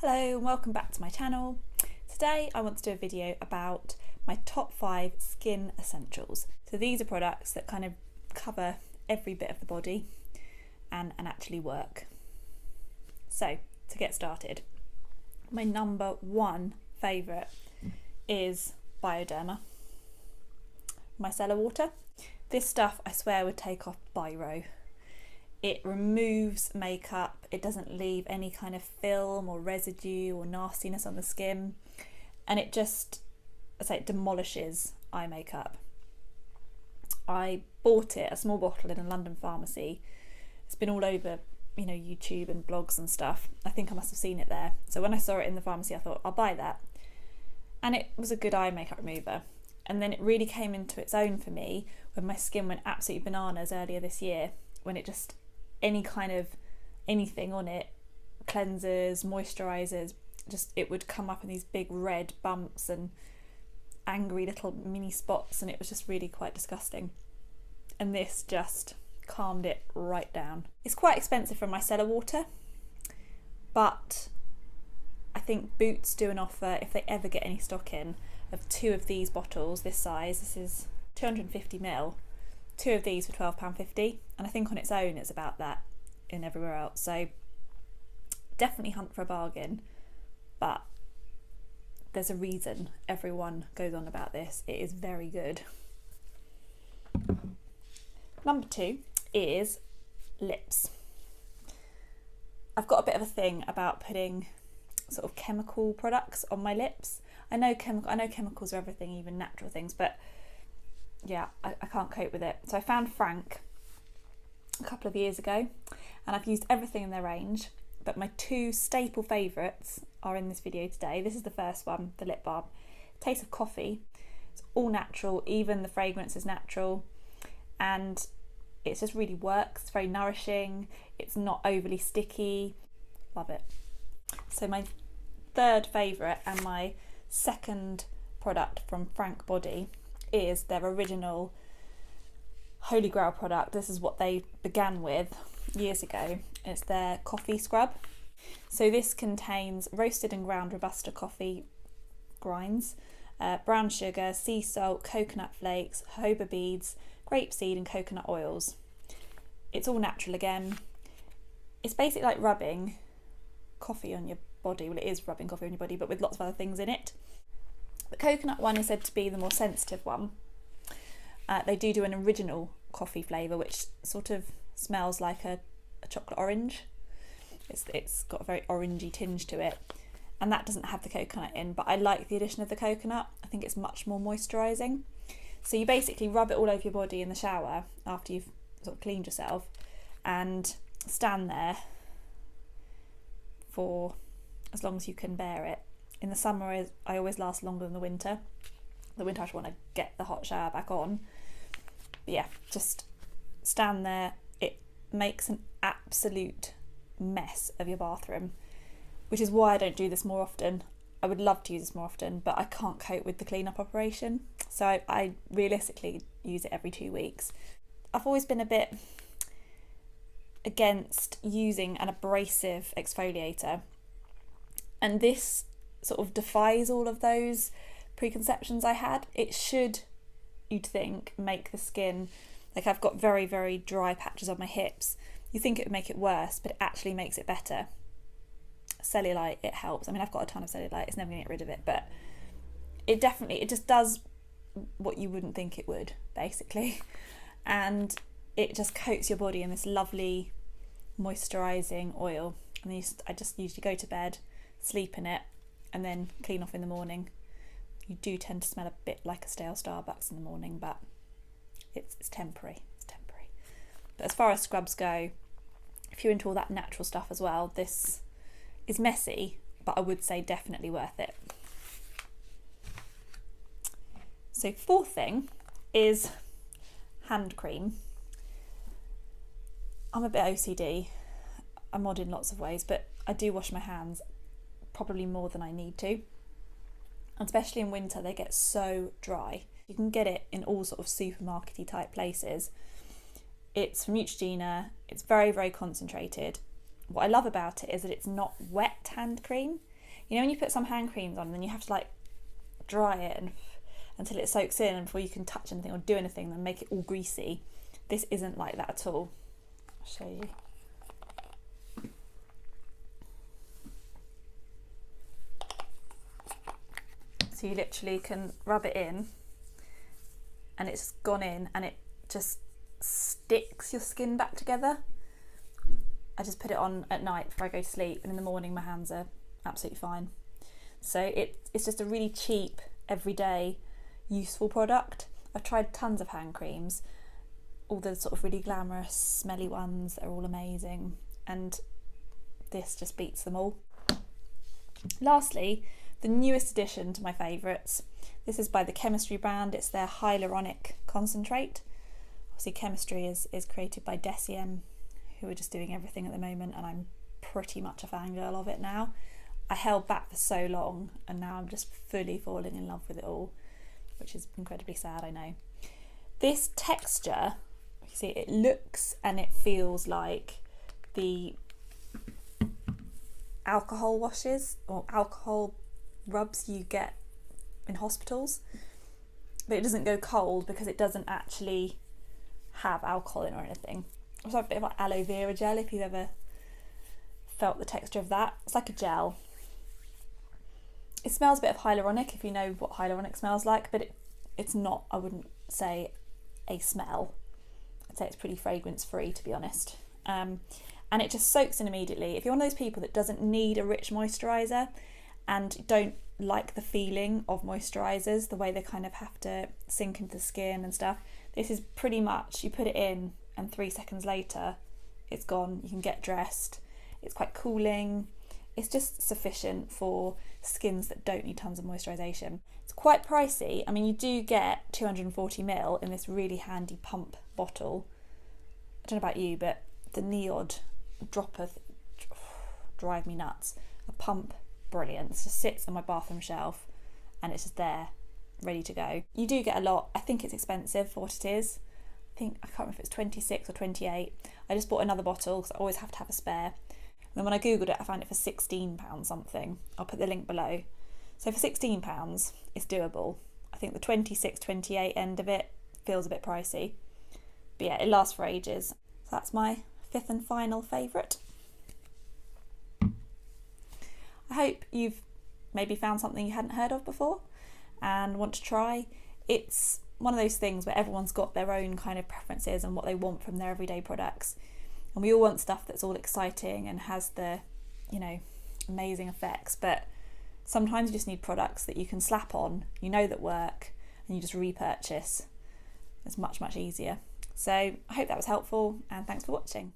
Hello and welcome back to my channel. Today I want to do a video about my top 5 skin essentials. So these are products that kind of cover every bit of the body and actually work. So to get started, my number 1 favourite is Bioderma Micellar Water. This stuff I swear would take off biro. It removes makeup, it doesn't leave any kind of film or residue or nastiness on the skin, and it just, it demolishes eye makeup. I bought it, a small bottle, in a London pharmacy. It's been all over, YouTube and blogs and stuff. I think I must have seen it there. So when I saw it in the pharmacy, I thought, I'll buy that. And it was a good eye makeup remover. And then it really came into its own for me when my skin went absolutely bananas earlier this year, when it just, any kind of anything on it, cleansers, moisturisers, just it would come up in these big red bumps and angry little mini spots, and it was just really quite disgusting. And this just calmed it right down. It's quite expensive for Micellar Water, but I think Boots do an offer, if they ever get any stock in, of 2 of these bottles this size. This is 250ml. 2 of these for £12.50, and I think on its own it's about that in everywhere else. So definitely hunt for a bargain, but there's a reason everyone goes on about this. It is very good. Number 2 is lips. I've got a bit of a thing about putting sort of chemical products on my lips. I know chemicals are everything, even natural things, but yeah, I can't cope with it. So I found Frank a couple of years ago, and I've used everything in their range, but my 2 staple favourites are in this video today. This is the first one, the lip balm. Taste of coffee. It's all natural, even the fragrance is natural, and it just really works. It's very nourishing, it's not overly sticky. Love it. So my 3rd favourite and my 2nd product from Frank Body is their original Holy Grail product. This is what they began with years ago. It's their coffee scrub. So this contains roasted and ground Robusta coffee grinds, brown sugar, sea salt, coconut flakes, jojoba beads, grapeseed and coconut oils. It's all natural again. It's basically like rubbing coffee on your body. Well, it is rubbing coffee on your body, but with lots of other things in it. The coconut one is said to be the more sensitive one. They do an original coffee flavour, which sort of smells like a chocolate orange. It's got a very orangey tinge to it, and that doesn't have the coconut in, but I like the addition of the coconut. I think it's much more moisturising. So you basically rub it all over your body in the shower after you've sort of cleaned yourself, and stand there for as long as you can bear it. In the summer, I always last longer than the winter. The winter I just want to get the hot shower back on. But yeah, just stand there. It makes an absolute mess of your bathroom, which is why I don't do this more often. I would love to use this more often, but I can't cope with the clean-up operation. So I realistically use it every 2 weeks. I've always been a bit against using an abrasive exfoliator, and this sort of defies all of those preconceptions I had. It should, you'd think, make the skin, like I've got very, very dry patches on my hips. You think it would make it worse, but it actually makes it better. Cellulite, it helps. I mean, I've got a ton of cellulite, it's never going to get rid of it, but it just does what you wouldn't think it would, basically. And it just coats your body in this lovely moisturising oil. And I just usually go to bed, sleep in it, and then clean off in the morning. You do tend to smell a bit like a stale Starbucks in the morning, but it's temporary. It's temporary. But as far as scrubs go, if you're into all that natural stuff as well, this is messy, but I would say definitely worth it. So 4th thing is hand cream. I'm a bit OCD. I'm odd in lots of ways, but I do wash my hands probably more than I need to, and especially in winter they get so dry. You can get it in all sort of supermarket-y type places. It's from Neutrogena. It's very, very concentrated. What I love about it is that it's not wet hand cream. You know when you put some hand creams on and then you have to like dry it until it soaks in, and before you can touch anything or do anything then make it all greasy. This isn't like that at all. I'll show you. So you literally can rub it in and it's gone in and it just sticks your skin back together. I just put it on at night before I go to sleep, and in the morning my hands are absolutely fine. So it's just a really cheap, everyday, useful product. I've tried tons of hand creams, all the sort of really glamorous, smelly ones that are all amazing, and this just beats them all. Lastly, the newest addition to my favourites. This is by the Chemistry brand. It's their Hyaluronic concentrate. Obviously Chemistry is created by Deciem, who are just doing everything at the moment, and I'm pretty much a fangirl of it now. I held back for so long and now I'm just fully falling in love with it all, which is incredibly sad, I know. This texture, you see, it looks and it feels like the alcohol washes or alcohol rubs you get in hospitals, but it doesn't go cold because it doesn't actually have alcohol in or anything. It's like a bit of like aloe vera gel, if you've ever felt the texture of that. It's like a gel. It smells a bit of hyaluronic, if you know what hyaluronic smells like, but it's not, I wouldn't say, a smell. I'd say it's pretty fragrance free, to be honest. And it just soaks in immediately. If you're one of those people that doesn't need a rich moisturiser and don't like the feeling of moisturisers, the way they kind of have to sink into the skin and stuff, this is pretty much, you put it in and 3 seconds later it's gone. You can get dressed. It's quite cooling. It's just sufficient for skins that don't need tons of moisturisation. It's quite pricey. I mean, you do get 240ml in this really handy pump bottle. I don't know about you, but the Neod dropper drive me nuts. A pump, brilliant. It just sits on my bathroom shelf and it's just there, ready to go. You do get a lot. I think it's expensive for what it is. I can't remember if it's 26 or 28. I just bought another bottle because I always have to have a spare. And then when I googled it, I found it for £16 something. I'll put the link below. So for £16, it's doable. I think the 26, 28 end of it feels a bit pricey. But yeah, it lasts for ages. So that's my fifth and final favourite. I hope you've maybe found something you hadn't heard of before and want to try. It's one of those things where everyone's got their own kind of preferences and what they want from their everyday products. And we all want stuff that's all exciting and has the, amazing effects. But sometimes you just need products that you can slap on, that work, and you just repurchase. It's much, much easier. So I hope that was helpful, and thanks for watching.